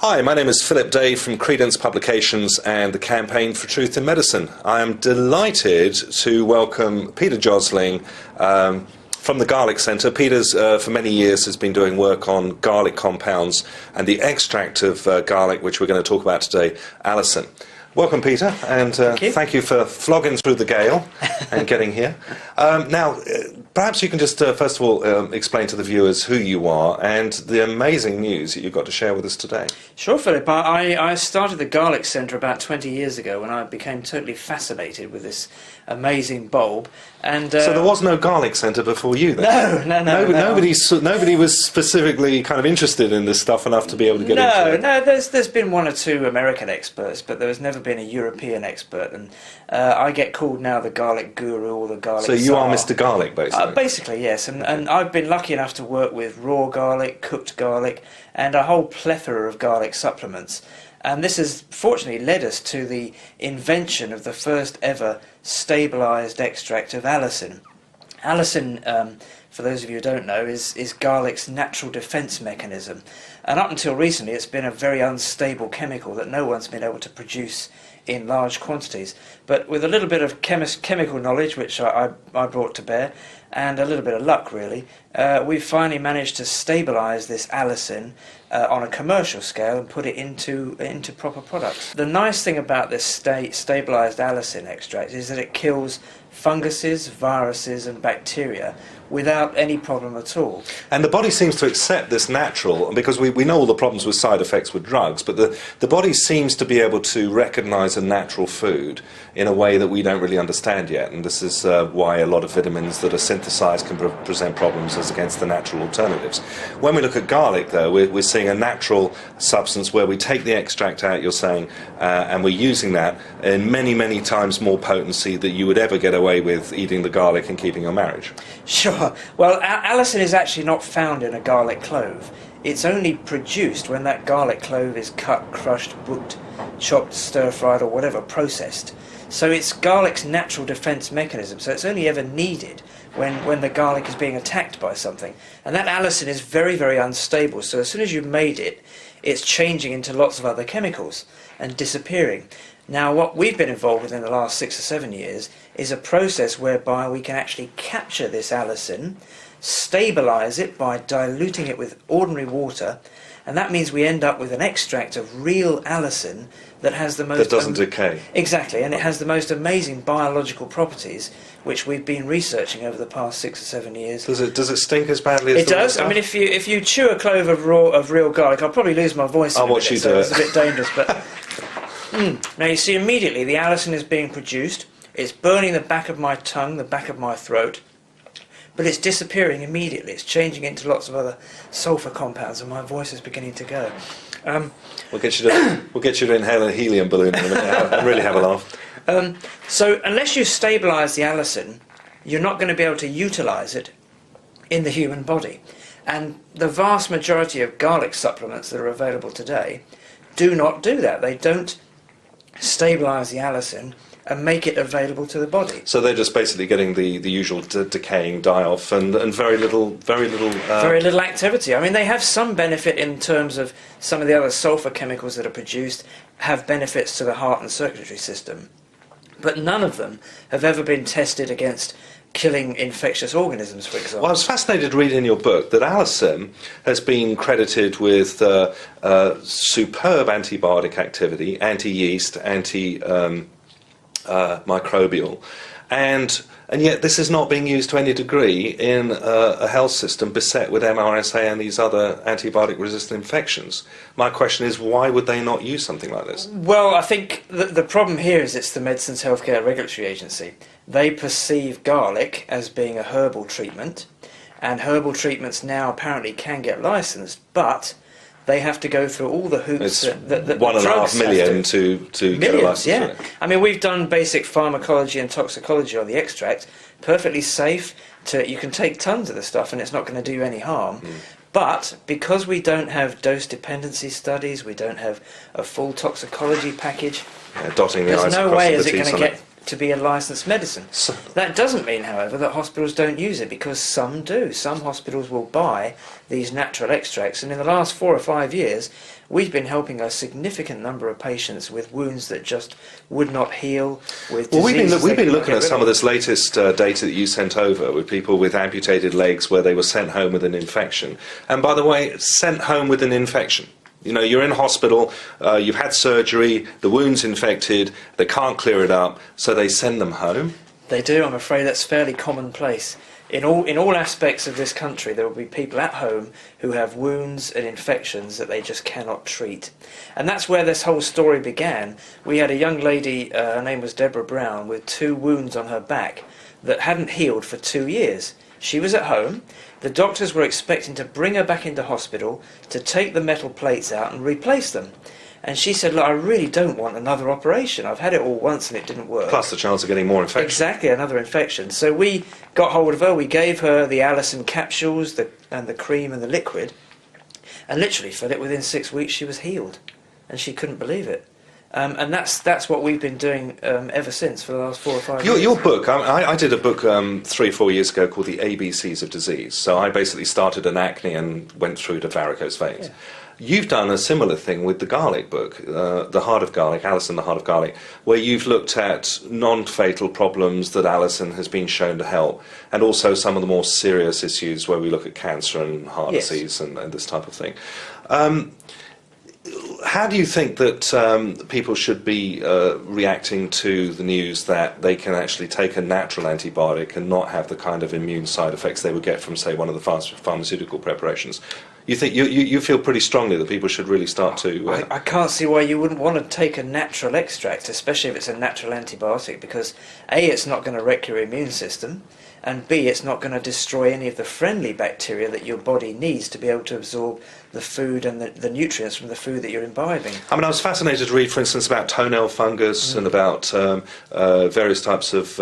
Hi, my name is Philip Day from Credence Publications and the Campaign for Truth in Medicine. I am delighted to welcome Peter Josling from the Garlic Centre. Peter's, for many years, has been doing work on garlic compounds and the extract of garlic, which we're going to talk about today, ALLICIN. Welcome, Peter, and thank you for flogging through the gale and getting here. Now, perhaps you can just, first of all, explain to the viewers who you are and the amazing news that you've got to share with us today. Sure, Philip. I started the Garlic Centre about 20 years ago when I became totally fascinated with this amazing bulb. And so there was no Garlic Centre before you, then? No. Nobody was specifically kind of interested in this stuff enough to be able to get into it? No, there's been one or two American experts, but there has never been a European expert, and I get called now the garlic guru or the garlic So you czar. are Mr. Garlic, basically? Basically, yes, and I've been lucky enough to work with raw garlic, cooked garlic, and a whole plethora of garlic supplements. And this has fortunately led us to the invention of the first ever stabilised extract of allicin. Allicin, for those of you who don't know, is garlic's natural defence mechanism. And up until recently it's been a very unstable chemical that no one's been able to produce in large quantities. But with a little bit of chemical knowledge, which I brought to bear, and a little bit of luck really, we've finally managed to stabilise this allicin on a commercial scale and put it into proper products. The nice thing about this stabilised allicin extract is that it kills funguses, viruses and bacteria without any problem at all. And the body seems to accept this natural, because we know all the problems with side effects with drugs, but the body seems to be able to recognise a natural food in a way that we don't really understand yet, and this is why a lot of vitamins that are synthesised can present problems as against the natural alternatives. When we look at garlic, though, we're seeing a natural substance where we take the extract out, you're saying, and we're using that in many, many times more potency that you would ever get away with eating the garlic and keeping your marriage. Sure. Well, allicin is actually not found in a garlic clove. It's only produced when that garlic clove is cut, crushed, booked, chopped, stir-fried or whatever, processed. So it's garlic's natural defence mechanism, so it's only ever needed when the garlic is being attacked by something. And that allicin is very, very unstable, so as soon as you've made it, it's changing into lots of other chemicals and disappearing. Now, what we've been involved with in the last 6 or 7 years is a process whereby we can actually capture this allicin, stabilise it by diluting it with ordinary water, and that means we end up with an extract of real allicin that has the most... That doesn't decay. Exactly, and it has the most amazing biological properties, which we've been researching over the past 6 or 7 years. Does it stink as badly as it does? I mean, if you chew a clove of real garlic, I'll probably lose my voice in a minute, so it's a bit dangerous, but... Now you see immediately the allicin is being produced, it's burning the back of my tongue, the back of my throat, but it's disappearing immediately, it's changing into lots of other sulfur compounds and my voice is beginning to go. We'll get you to inhale a helium balloon in a minute and really have a laugh. So unless you stabilise the allicin, you're not going to be able to utilise it in the human body. And the vast majority of garlic supplements that are available today do not do that. They don't stabilise the allicin and make it available to the body. So they're just basically getting the usual decaying die-off and very little... Very little activity. I mean, they have some benefit in terms of some of the other sulfur chemicals that are produced have benefits to the heart and circulatory system, but none of them have ever been tested against killing infectious organisms, for example. Well, I was fascinated reading in your book that allicin has been credited with superb antibiotic activity, anti-yeast, anti-microbial, and yet this is not being used to any degree in a health system beset with MRSA and these other antibiotic-resistant infections. My question is, why would they not use something like this? Well, I think the problem here is it's the Medicines Healthcare Regulatory Agency. They perceive garlic as being a herbal treatment, and herbal treatments now apparently can get licensed, but they have to go through all the hoops that 1.5 million to get a license. Yeah. I mean, we've done basic pharmacology and toxicology on the extract, perfectly safe. You can take tons of the stuff and it's not going to do you any harm. But because we don't have dose dependency studies, we don't have a full toxicology package, dotting the I's, there's no way is it going to get to be a licensed medicine. That doesn't mean, however, that hospitals don't use it, because some do. Some hospitals will buy these natural extracts, and in the last 4 or 5 years we've been helping a significant number of patients with wounds that just would not heal, with well, we've been looking at some of this. this latest data that you sent over with people with amputated legs where they were sent home with an infection. And by the way, sent home with an infection. You know, you're in hospital, you've had surgery, the wound's infected, they can't clear it up, so they send them home? They do, I'm afraid that's fairly commonplace. In all aspects of this country, there will be people at home who have wounds and infections that they just cannot treat. And that's where this whole story began. We had a young lady, her name was Deborah Brown, with 2 wounds on her back that hadn't healed for 2 years. She was at home. The doctors were expecting to bring her back into hospital to take the metal plates out and replace them. And she said, look, I really don't want another operation. I've had it all once and it didn't work. Plus the chance of getting more infection. Exactly, another infection. So we got hold of her, we gave her the ALLICIN capsules and the cream and the liquid, and literally for it within 6 weeks she was healed. And she couldn't believe it. And that's what we've been doing ever since for the last 4 or 5 years. Your book, I did a book 3 or 4 years ago called The ABCs of Disease. So I basically started an acne and went through to varicose veins. Yeah. You've done a similar thing with the garlic book, The Heart of Garlic, ALLICIN, The Heart of Garlic, where you've looked at non-fatal problems that ALLICIN has been shown to help, and also some of the more serious issues where we look at cancer and heart disease and this type of thing. How do you think that people should be reacting to the news that they can actually take a natural antibiotic and not have the kind of immune side effects they would get from, say, one of the pharmaceutical preparations? You think you feel pretty strongly that people should really start to... I can't see why you wouldn't want to take a natural extract, especially if it's a natural antibiotic, because A, it's not going to wreck your immune system, and B, it's not going to destroy any of the friendly bacteria that your body needs to be able to absorb the food and the nutrients from the food that you're imbibing. I mean, I was fascinated to read, for instance, about toenail fungus and about various types of,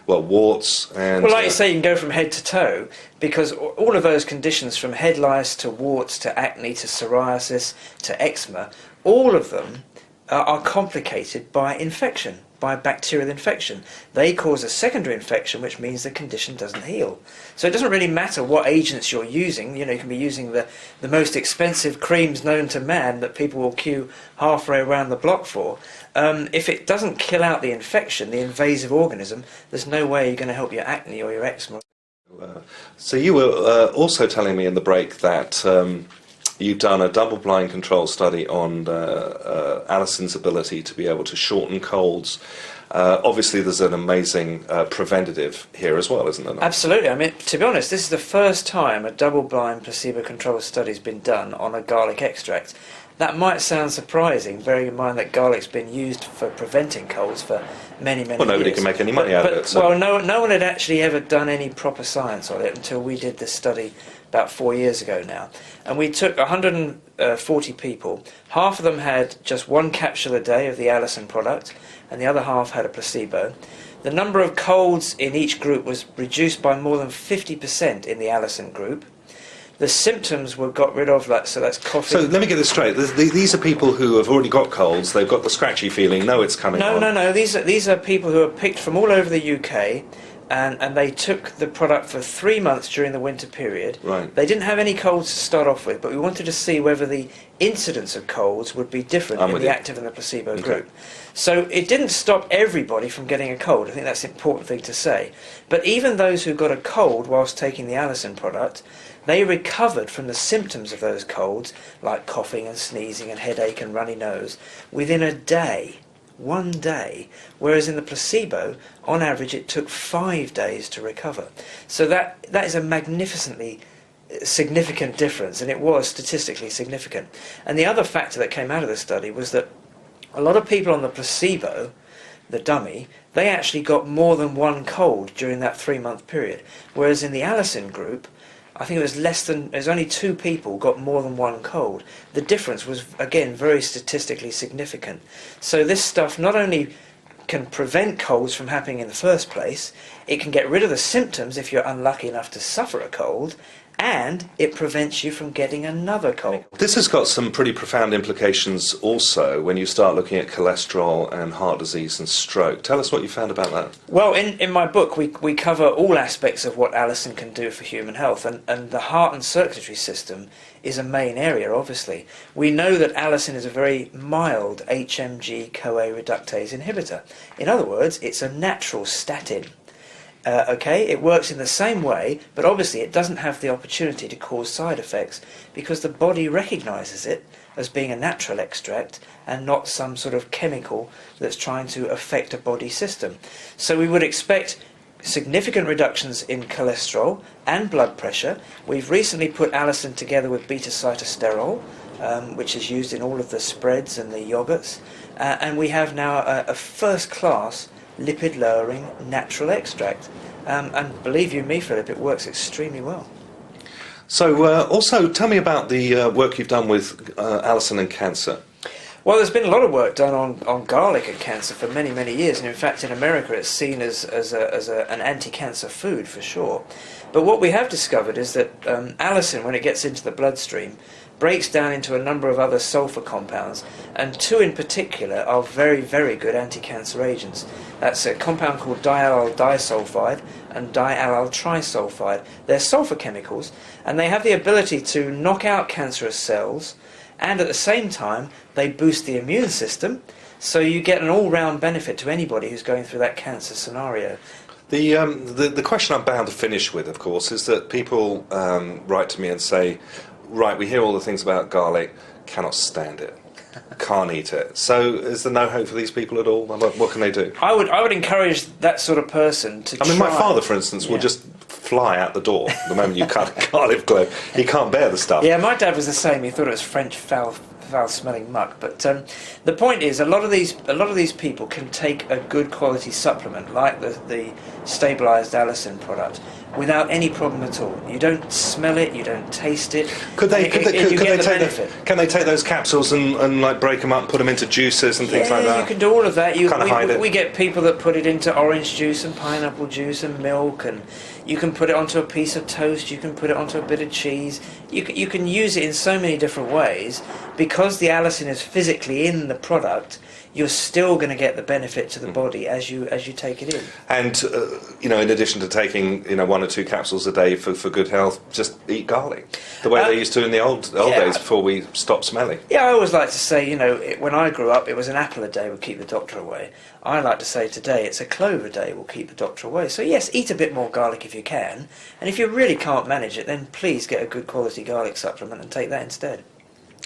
warts. And, well, like you say, you can go from head to toe, because all of those conditions, from head lice to warts to acne to psoriasis to eczema, all of them are complicated by infection, by bacterial infection. They cause a secondary infection, which means the condition doesn't heal. So it doesn't really matter what agents you're using. You know, you can be using the most expensive creams known to man that people will queue halfway around the block for. If it doesn't kill out the infection, the invasive organism, there's no way you're going to help your acne or your eczema. So you were also telling me in the break that you've done a double-blind control study on ALLICIN's ability to be able to shorten colds. Obviously, there's an amazing preventative here as well, isn't there? Absolutely. I mean, to be honest, this is the first time a double-blind placebo-controlled study has been done on a garlic extract. That might sound surprising, bearing in mind that garlic's been used for preventing colds for many, many years. Well, nobody can make any money out of it. So. Well, no one had actually ever done any proper science on it until we did this study about 4 years ago now. And we took 140 people. Half of them had just 1 capsule a day of the ALLICIN product, and the other half had a placebo. The number of colds in each group was reduced by more than 50% in the ALLICIN group. The symptoms were got rid of, so that's coughing. So let me get this straight. These are people who have already got colds. They've got the scratchy feeling. No, it's coming on. No. These are people who are picked from all over the UK, and they took the product for 3 months during the winter period. Right. They didn't have any colds to start off with, but we wanted to see whether the incidence of colds would be different in the active and the placebo group. So it didn't stop everybody from getting a cold. I think that's an important thing to say. But even those who got a cold whilst taking the ALLICIN product, they recovered from the symptoms of those colds, like coughing and sneezing and headache and runny nose, within a day. 1 day, whereas in the placebo, on average, it took 5 days to recover. So that is a magnificently significant difference, and it was statistically significant. And the other factor that came out of the study was that a lot of people on the placebo, the dummy, they actually got more than 1 cold during that 3-month period, whereas in the ALLICIN group, I think it was only 2 people got more than 1 cold. The difference was, again, very statistically significant. So this stuff not only can prevent colds from happening in the first place, it can get rid of the symptoms if you're unlucky enough to suffer a cold, and it prevents you from getting another cold. This has got some pretty profound implications also when you start looking at cholesterol and heart disease and stroke. Tell us what you found about that. Well, in my book we cover all aspects of what allicin can do for human health, and the heart and circulatory system is a main area, obviously. We know that allicin is a very mild HMG-CoA reductase inhibitor. In other words, it's a natural statin. Okay, it works in the same way, but obviously it doesn't have the opportunity to cause side effects because the body recognises it as being a natural extract and not some sort of chemical that's trying to affect a body system. So we would expect significant reductions in cholesterol and blood pressure. We've recently put allicin together with beta-cytosterol, which is used in all of the spreads and the yogurts, and we have now a first-class lipid-lowering natural extract. And believe you me, Philip, it works extremely well. So also tell me about the work you've done with allicin and cancer. Well, there's been a lot of work done on garlic and cancer for many, many years, and in fact in America it's seen as an anti-cancer food for sure. But what we have discovered is that allicin, when it gets into the bloodstream, breaks down into a number of other sulfur compounds, and two in particular are very, very good anti-cancer agents. That's a compound called diallyl disulfide and diallyl trisulfide. They're sulfur chemicals, and they have the ability to knock out cancerous cells, and at the same time they boost the immune system, so you get an all-round benefit to anybody who's going through that cancer scenario. The question I'm bound to finish with, of course, is that people write to me and say, right, we hear all the things about garlic, cannot stand it, can't eat it. So is there no hope for these people at all? What can they do? I would encourage that sort of person to try. My father, for instance, will just fly out the door the moment you cut a garlic clove. He can't bear the stuff. Yeah, my dad was the same. He thought it was French foul-smelling muck. But the point is, a lot of these people can take a good quality supplement like the stabilised allicin product without any problem at all. You don't smell it, you don't taste it. Can they take those capsules and like break them up, put them into juices and things like that? Yeah, you can do all of that. Hide it. We get people that put it into orange juice and pineapple juice and milk, and you can put it onto a piece of toast, you can put it onto a bit of cheese. You can use it in so many different ways. Because the allicin is physically in the product, you're still going to get the benefit to the body as you take it in. And in addition to taking 1 or 2 capsules a day for good health, just eat garlic the way they used to in the old days before we stopped smelling. Yeah, I always like to say, when I grew up, it was an apple a day would keep the doctor away. I like to say today it's a clove a day will keep the doctor away. So yes, eat a bit more garlic if you can, and if you really can't manage it, then please get a good quality garlic supplement and take that instead.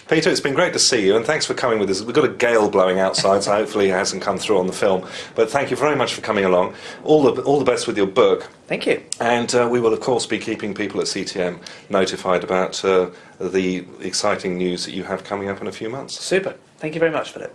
Peter, it's been great to see you, and thanks for coming with us. We've got a gale blowing outside, so hopefully it hasn't come through on the film. But thank you very much for coming along. All the best with your book. Thank you. And we will, of course, be keeping people at CTM notified about the exciting news that you have coming up in a few months. Super. Thank you very much, Philip.